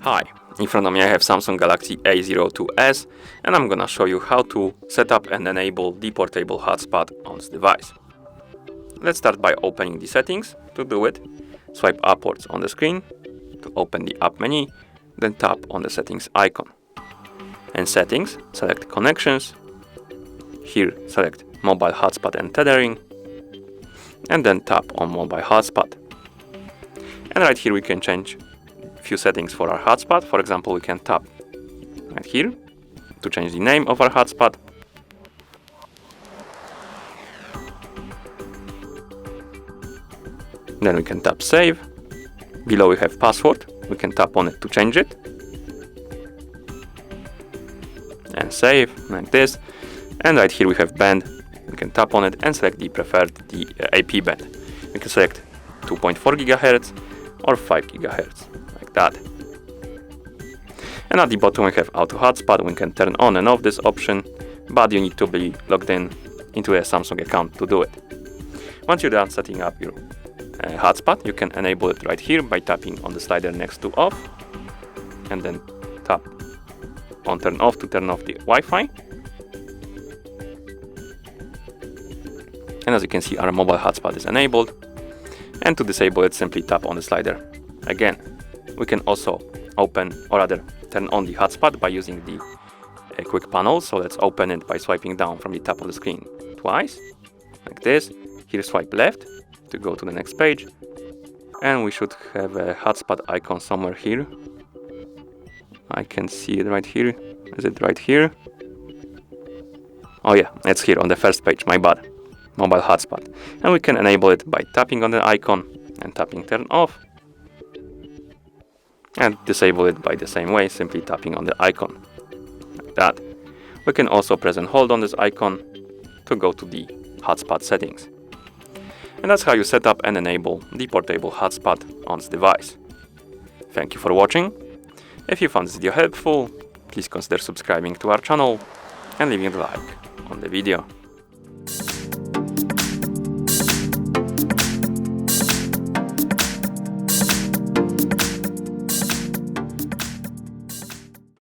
Hi, in front of me I have Samsung Galaxy A02s and I'm gonna show you how to set up and enable the portable hotspot on this device. Let's start by opening the settings. To do it, swipe upwards on the screen to open the app menu, then tap on the settings icon. In settings, select connections. Here select mobile hotspot and tethering, and then tap on mobile hotspot. And right here we can change few settings for our hotspot. For example, we can tap right here to change the name of our hotspot. Then we can tap save. Below we have password. We can tap on it to change it. And save like this. And right here we have band. We can tap on it and select the preferred AP band. We can select 2.4 GHz or 5 GHz. That. And at the bottom we have auto hotspot. We can turn on and off this option, but you need to be logged in into a Samsung account to do it. Once you're done setting up your hotspot, you can enable it right here by tapping on the slider next to off, and then tap on turn off to turn off the Wi-Fi. And as you can see, our mobile hotspot is enabled, and to disable it, simply tap on the slider again. We can also open, or rather turn on the hotspot by using the quick panel. So let's open it by swiping down from the top of the screen twice, like this. Here swipe left to go to the next page, and we should have a hotspot icon somewhere here. I can see it right here. Is it right here? Oh yeah, it's here on the first page, my bad. Mobile hotspot. And we can enable it by tapping on the icon and tapping turn off. And disable it by the same way, simply tapping on the icon, like that. We can also press and hold on this icon to go to the hotspot settings. And that's how you set up and enable the portable hotspot on this device. Thank you for watching. If you found this video helpful, please consider subscribing to our channel and leaving a like on the video.